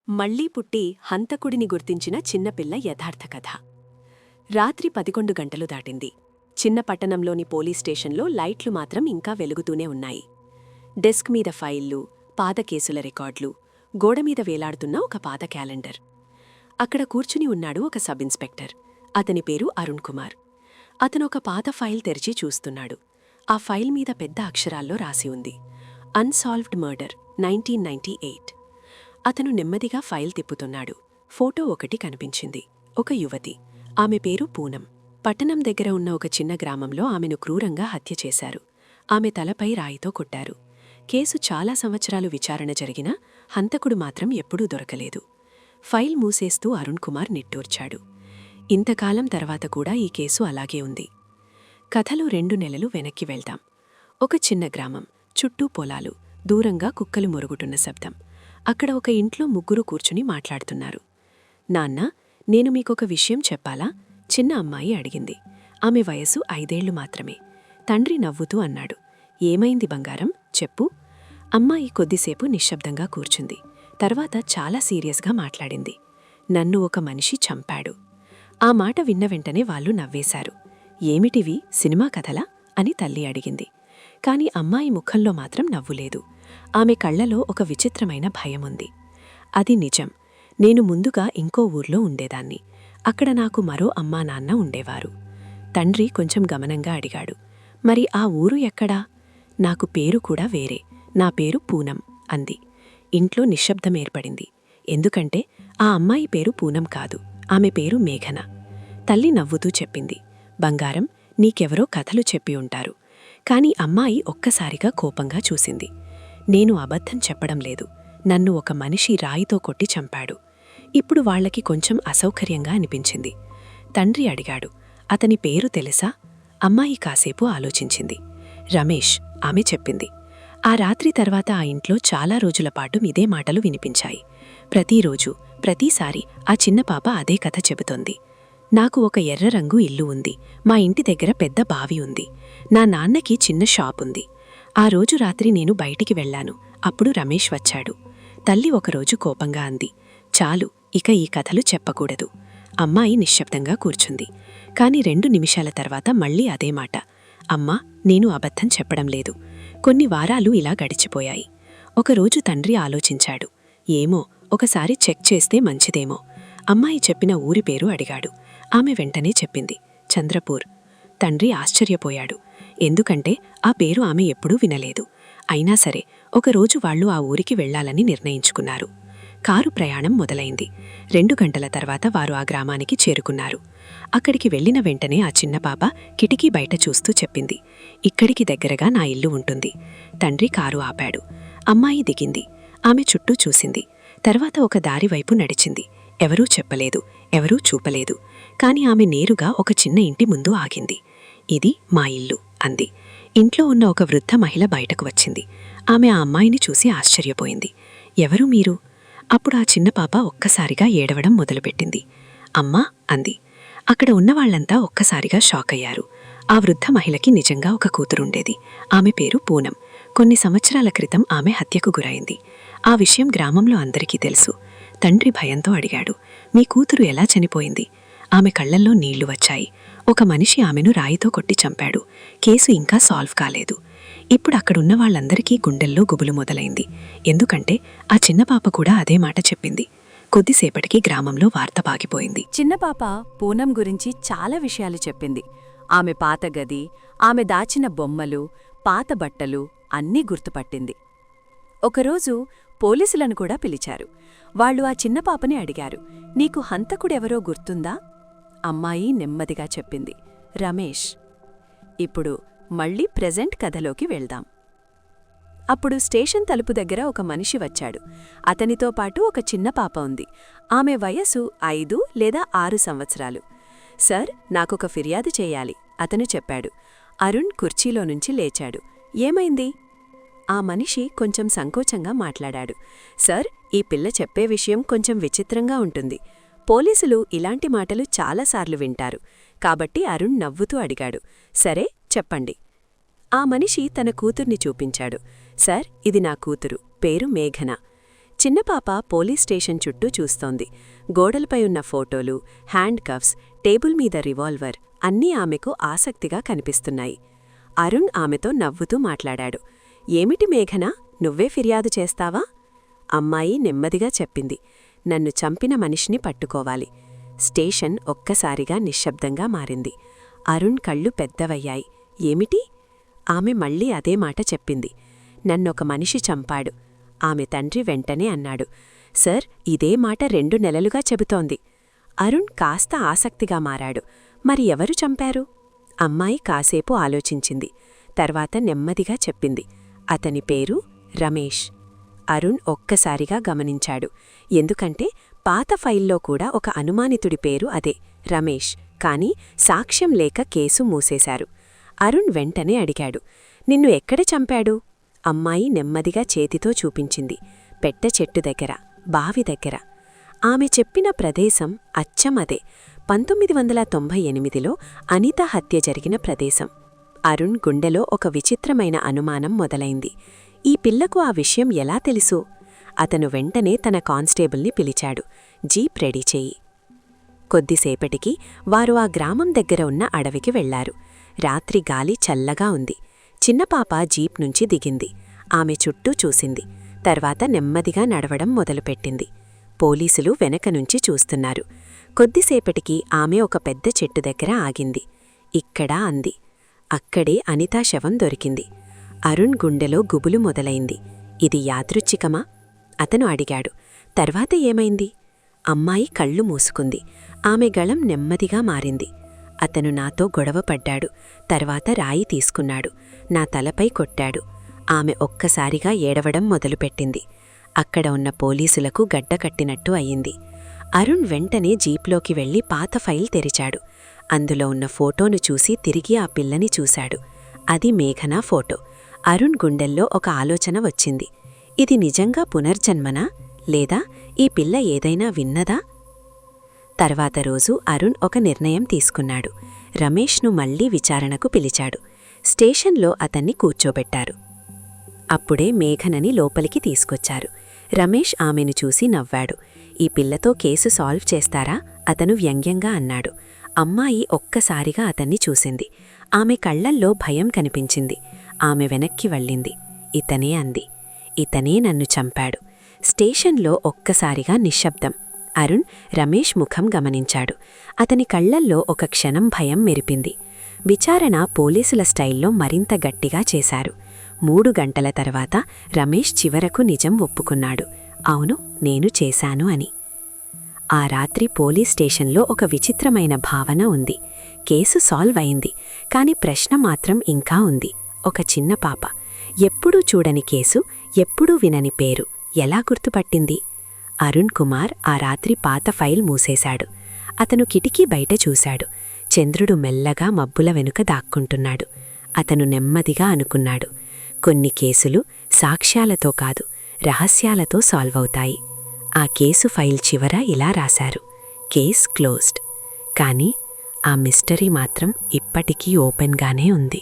మళ్లీ పుట్టి హంతకుడిని గుర్తించిన చిన్నపిల్ల యథార్థ కథ. రాత్రి 11 గంటలు దాటింది. చిన్న పట్టణంలోని పోలీస్ స్టేషన్లో లైట్లు మాత్రం ఇంకా వెలుగుతూనే ఉన్నాయి. డెస్క్ మీద ఫైళ్లు, పాత కేసుల రికార్డులు, గోడమీద వేలాడుతున్న ఒక పాత క్యాలెండర్. అక్కడ కూర్చుని ఉన్నాడు ఒక సబ్ ఇన్స్పెక్టర్. అతని పేరు అరుణ్ కుమార్. అతనొక పాత ఫైల్ తెరిచి చూస్తున్నాడు. ఆ ఫైల్ మీద పెద్ద అక్షరాల్లో రాసి ఉంది, అన్సాల్వ్డ్ మర్డర్ 1998. అతను నెమ్మదిగా ఫైల్ తిప్పుతున్నాడు. ఫోటో ఒకటి కనిపించింది. ఒక యువతి. ఆమె పేరు పూనం. పట్టణం దగ్గర ఉన్న ఒక చిన్న గ్రామంలో ఆమెను క్రూరంగా హత్య చేశారు. ఆమె తలపై రాయితో కొట్టారు. కేసు చాలా సంవత్సరాలు విచారణ జరిగినా హంతకుడు మాత్రం ఎప్పుడూ దొరకలేదు. ఫైల్ మూసేస్తూ అరుణ్ కుమార్ నిట్టూర్చాడు. ఇంతకాలం తర్వాత కూడా ఈ కేసు అలాగే ఉంది. కథలో 2 నెలలు వెనక్కి వెళ్దాం. ఒక చిన్న గ్రామం, చుట్టూ పొలాలు, దూరంగా కుక్కలు మొరుగుటున్న శబ్దం. అక్కడ ఒక ఇంట్లో ముగ్గురు కూర్చుని మాట్లాడుతున్నారు. నాన్నా, నేను మీకొక విషయం చెప్పాలా? చిన్న అమ్మాయి అడిగింది. ఆమె వయసు 5 ఏళ్లు మాత్రమే. తండ్రి నవ్వుతూ అన్నాడు, ఏమైంది బంగారం, చెప్పు. అమ్మాయి కొద్దిసేపు నిశ్శబ్దంగా కూర్చుంది. తర్వాత చాలా సీరియస్గా మాట్లాడింది. నన్ను ఒక మనిషి చంపాడు. ఆ మాట విన్న వెంటనే వాళ్ళు నవ్వేశారు. ఏమిటివి, సినిమా కథలా అని తల్లి అడిగింది. కాని అమ్మాయి ముఖంలో మాత్రం నవ్వులేదు. ఆమె కళ్లలో ఒక విచిత్రమైన భయముంది. అది నిజం. నేను ముందుగా ఇంకో ఊర్లో ఉండేదాన్ని. అక్కడ నాకు మరో అమ్మా నాన్న ఉండేవారు. తండ్రి కొంచెం గమనంగా అడిగాడు, మరి ఆ ఊరు ఎక్కడా? నాకు పేరు కూడా వేరే. నా పేరు పూనం అంది. ఇంట్లో నిశ్శబ్దమేర్పడింది. ఎందుకంటే ఆ అమ్మాయి పేరు పూనం కాదు, ఆమె పేరు మేఘన. తల్లి నవ్వుతూ చెప్పింది, బంగారం, నీకెవరో కథలు చెప్పి ఉంటారు. కాని అమ్మాయి ఒక్కసారిగా కోపంగా చూసింది. నేను అబద్ధం చెప్పడం లేదు. నన్ను ఒక మనిషి రాయితో కొట్టి చంపాడు. ఇప్పుడు వాళ్లకి కొంచెం అసౌకర్యంగా అనిపించింది. తండ్రి అడిగాడు, అతని పేరు తెలుసా? అమ్మాయి కాసేపు ఆలోచించింది. రమేష్, ఆమె చెప్పింది. ఆ రాత్రి తర్వాత ఆ ఇంట్లో చాలా రోజులపాటు ఇదే మాటలు వినిపించాయి. ప్రతిరోజు, ప్రతిసారి ఆ చిన్న పాప అదే కథ చెబుతోంది. నాకు ఒక ఎర్ర రంగు ఇల్లు ఉంది. మా ఇంటి దగ్గర పెద్ద బావి ఉంది. నా నాన్నకి చిన్న షాపుంది. ఆ రోజు రాత్రి నేను బయటికి వెళ్లాను. అప్పుడు రమేష్ వచ్చాడు. తల్లి ఒకరోజు కోపంగా అంది, చాలు, ఇక ఈ కథలు చెప్పకూడదు. అమ్మాయి నిశ్శబ్దంగా కూర్చుంది. కాని 2 నిమిషాల తర్వాత మళ్లీ అదే మాట. అమ్మా, నేను అబద్ధం చెప్పడం లేదు. కొన్ని వారాలు ఇలా గడిచిపోయాయి. ఒకరోజు తండ్రి ఆలోచించాడు, ఏమో, ఒకసారి చెక్ చేస్తే మంచిదేమో. అమ్మాయి చెప్పిన ఊరి పేరు అడిగాడు. ఆమె వెంటనే చెప్పింది, చంద్రపూర్. తండ్రి ఆశ్చర్యపోయాడు. ఎందుకంటే ఆ పేరు ఆమె ఎప్పుడూ వినలేదు. అయినా సరే ఒకరోజు వాళ్లు ఆ ఊరికి వెళ్లాలని నిర్ణయించుకున్నారు. కారు ప్రయాణం మొదలైంది. 2 గంటల తర్వాత వారు ఆ గ్రామానికి చేరుకున్నారు. అక్కడికి వెళ్లిన వెంటనే ఆ చిన్న పాప కిటికీ బయట చూస్తూ చెప్పింది, ఇక్కడికి దగ్గరగా నా ఇల్లు ఉంటుంది. తండ్రి కారు ఆపాడు. అమ్మాయి దిగింది. ఆమె చుట్టూ చూసింది. తర్వాత ఒక దారివైపు నడిచింది. ఎవరూ చెప్పలేదు, ఎవరూ చూపలేదు. కాని ఆమె నేరుగా ఒక చిన్న ఇంటి ముందు ఆగింది. ఇది మా ఇల్లు అంది. ఇంట్లో ఉన్న ఒక వృద్ధ మహిళ బయటకు వచ్చింది. ఆమె ఆ అమ్మాయిని చూసి ఆశ్చర్యపోయింది. ఎవరు మీరు? అప్పుడు ఆ చిన్న పాప ఒక్కసారిగా ఏడవడం మొదలుపెట్టింది. అమ్మా అంది. అక్కడ ఉన్నవాళ్లంతా ఒక్కసారిగా షాకయ్యారు. ఆ వృద్ధ మహిళకి నిజంగా ఒక కూతురుండేది. ఆమె పేరు పూనం. కొన్ని సంవత్సరాల క్రితం ఆమె హత్యకు గురైంది. ఆ విషయం గ్రామంలో అందరికీ తెలుసు. తండ్రి భయంతో అడిగాడు, మీ కూతురు ఎలా చనిపోయింది? ఆమె కళ్లల్లో నీళ్లు వచ్చాయి. ఒక మనిషి ఆమెను రాయితో కొట్టి చంపాడు. కేసు ఇంకా సాల్వ్ కాలేదు. ఇప్పుడు అక్కడున్న వాళ్లందరికీ గుండెల్లో గుబులు మొదలైంది. ఎందుకంటే ఆ చిన్నపాప కూడా అదే మాట చెప్పింది. కొద్దిసేపటికి గ్రామంలో వార్త పాకిపోయింది. చిన్నపాప పూనం గురించి చాలా విషయాలు చెప్పింది. ఆమె పాత గది, ఆమె దాచిన బొమ్మలు, పాత బట్టలు అన్నీ గుర్తుపట్టింది. ఒకరోజు పోలీసులను కూడా పిలిచారు. వాళ్లు ఆ చిన్నపాపని అడిగారు, నీకు హంతకుడెవరో గుర్తుందా? అమ్మాయి నెమ్మదిగా చెప్పింది, రమేష్. ఇప్పుడు మళ్లీ ప్రెజెంట్ కథలోకి వెళ్దాం. అప్పుడు స్టేషన్ తలుపు దగ్గర ఒక మనిషి వచ్చాడు. అతనితో పాటు ఒక చిన్న పాప ఉంది. ఆమె వయసు 5 లేదా 6 సంవత్సరాలు. సార్, నాకొక ఫిర్యాదు చెయ్యాలి అతను చెప్పాడు. అరుణ్ కుర్చీలో నుంచి లేచాడు. ఏమైంది? ఆ మనిషి కొంచెం సంకోచంగా మాట్లాడాడు. సార్, ఈ పిల్ల చెప్పే విషయం కొంచెం విచిత్రంగా ఉంటుంది. పోలీసులు ఇలాంటి మాటలు చాలాసార్లు వింటారు. కాబట్టి అరుణ్ నవ్వుతూ అడిగాడు, సరే చెప్పండి. ఆ మనిషి తన కూతుర్ని చూపించాడు. సార్, ఇది నా కూతురు, పేరు మేఘన. చిన్నపాప పోలీస్ స్టేషన్ చుట్టూ చూస్తోంది. గోడలపై ఉన్న ఫోటోలు, హ్యాండ్ కఫ్స్, టేబుల్ మీద రివాల్వర్ అన్నీ ఆమెకు ఆసక్తిగా కనిపిస్తున్నాయి. అరుణ్ ఆమెతో నవ్వుతూ మాట్లాడాడు. ఏమిటి మేఘనా, నువ్వే ఫిర్యాదు చేస్తావా? అమ్మాయి నెమ్మదిగా చెప్పింది. నన్ను చంపిన మనిషిని పట్టుకోవాలి. స్టేషన్ ఒక్కసారిగా నిశ్శబ్దంగా మారింది. అరుణ్ కళ్ళు పెద్దవయ్యాయి. ఏమిటి? ఆమె మళ్ళీ అదే మాట చెప్పింది. నన్నొక మనిషి చంపాడు. ఆమె తండ్రి వెంటనే అన్నాడు. సర్, ఇదే మాట 2 నెలలుగా చెబుతోంది. అరుణ్ కాస్త ఆసక్తిగా మారాడు. మరి ఎవరు చంపారు? అమ్మాయి కాసేపు ఆలోచించింది. తర్వాత నెమ్మదిగా చెప్పింది. అతని పేరు రమేష్. అరుణ్ ఒక్కసారిగా గమనించాడు. ఎందుకంటే పాత ఫైల్లో కూడా ఒక అనుమానితుడి పేరు అదే, రమేష్. కాని సాక్ష్యం లేక కేసు మూసేశారు. అరుణ్ వెంటనే అడిగాడు. నిన్ను ఎక్కడ చంపాడు? అమ్మాయి నెమ్మదిగా చేతితో చూపించింది. పెట్టె చెట్టు దగ్గర, బావి దగ్గర. ఆమె చెప్పిన ప్రదేశం అచ్చం అదే, 1998లో అనిత హత్య జరిగిన ప్రదేశం. అరుణ్ గుండెలో ఒక విచిత్రమైన అనుమానం మొదలైంది. ఈ పిల్లకు ఆ విషయం ఎలా తెలుసు? అతను వెంటనే తన కానిస్టేబుల్ని పిలిచాడు. జీప్ రెడీ చెయ్యి. కొద్దిసేపటికి వారు ఆ గ్రామం దగ్గర ఉన్న అడవికి వెళ్లారు. రాత్రి గాలి చల్లగా ఉంది. చిన్నపాప జీప్ నుంచి దిగింది. ఆమె చుట్టూ చూసింది. తర్వాత నెమ్మదిగా నడవడం మొదలుపెట్టింది. పోలీసులు వెనక నుంచి చూస్తున్నారు. కొద్దిసేపటికి ఆమె ఒక పెద్ద చెట్టు దగ్గర ఆగింది. ఇక్కడా అంది. అక్కడే అనితా శవం దొరికింది. అరుణ్ గుండెలో గుబులు మొదలైంది. ఇది యాదృచ్ఛికమా? అతను అడిగాడు. తర్వాత ఏమైంది? అమ్మాయి కళ్ళు మూసుకుంది. ఆమె గళం నెమ్మదిగా మారింది. అతను నాతో గొడవపడ్డాడు. తర్వాత రాయి తీసుకున్నాడు. నా తలపై కొట్టాడు. ఆమె ఒక్కసారిగా ఏడవడం మొదలుపెట్టింది. అక్కడ ఉన్న పోలీసులకు గడ్డకట్టినట్టు అయింది. అరుణ్ వెంటనే జీప్లోకి వెళ్లి పాత ఫైల్ తెరిచాడు. అందులో ఉన్న ఫోటోను చూసి తిరిగి ఆ పిల్లని చూశాడు. అది మేఘనా ఫోటో. అరుణ్ గుండెల్లో ఒక ఆలోచన వచ్చింది. ఇది నిజంగా పునర్జన్మనా, లేదా ఈ పిల్ల ఏదైనా విన్నదా? తర్వాత రోజు అరుణ్ ఒక నిర్ణయం తీసుకున్నాడు. రమేష్ను మళ్లీ విచారణకు పిలిచాడు. స్టేషన్లో అతన్ని కూర్చోబెట్టారు. అప్పుడే మేఘనని లోపలికి తీసుకొచ్చారు. రమేష్ ఆమెను చూసి నవ్వాడు. ఈ పిల్లతో కేసు సాల్వ్ చేస్తారా? అతను వ్యంగ్యంగా అన్నాడు. అమ్మాయి ఒక్కసారిగా అతన్ని చూసింది. ఆమె కళ్లల్లో భయం కనిపించింది. ఆమె వెనక్కి వెళ్ళింది. ఇతనే అంది. ఇతనే నన్ను చంపాడు. స్టేషన్లో ఒక్కసారిగా నిశ్శబ్దం. అరుణ్ రమేష్ ముఖం గమనించాడు. అతని కళ్లల్లో ఒక క్షణం భయం మెరిపింది. విచారణ పోలీసుల స్టైల్లో మరింత గట్టిగా చేశారు. 3 గంటల తర్వాత రమేష్ చివరకు నిజం ఒప్పుకున్నాడు. అవును, నేను చేశాను అని. ఆ రాత్రి పోలీస్ స్టేషన్లో ఒక విచిత్రమైన భావన ఉంది. కేసు సాల్వ్ అయింది. కాని ప్రశ్న మాత్రం ఇంకా ఉంది. ఒక చిన్న పాప, ఎప్పుడూ చూడని కేసు, ఎప్పుడూ వినని పేరు ఎలా గుర్తుపట్టింది? అరుణ్ కుమార్ ఆ రాత్రి పాత ఫైల్ మూసేశాడు. అతను కిటికీ బయట చూశాడు. చంద్రుడు మెల్లగా మబ్బుల వెనుక దాక్కుంటున్నాడు. అతను నెమ్మదిగా అనుకున్నాడు. కొన్ని కేసులు సాక్ష్యాలతో కాదు, రహస్యాలతో సాల్వ్ అవుతాయి. ఆ కేసు ఫైల్ చివర ఇలా రాశారు: కేస్ క్లోజ్డ్. కానీ ఆ మిస్టరీ మాత్రం ఇప్పటికీ ఓపెన్గానే ఉంది.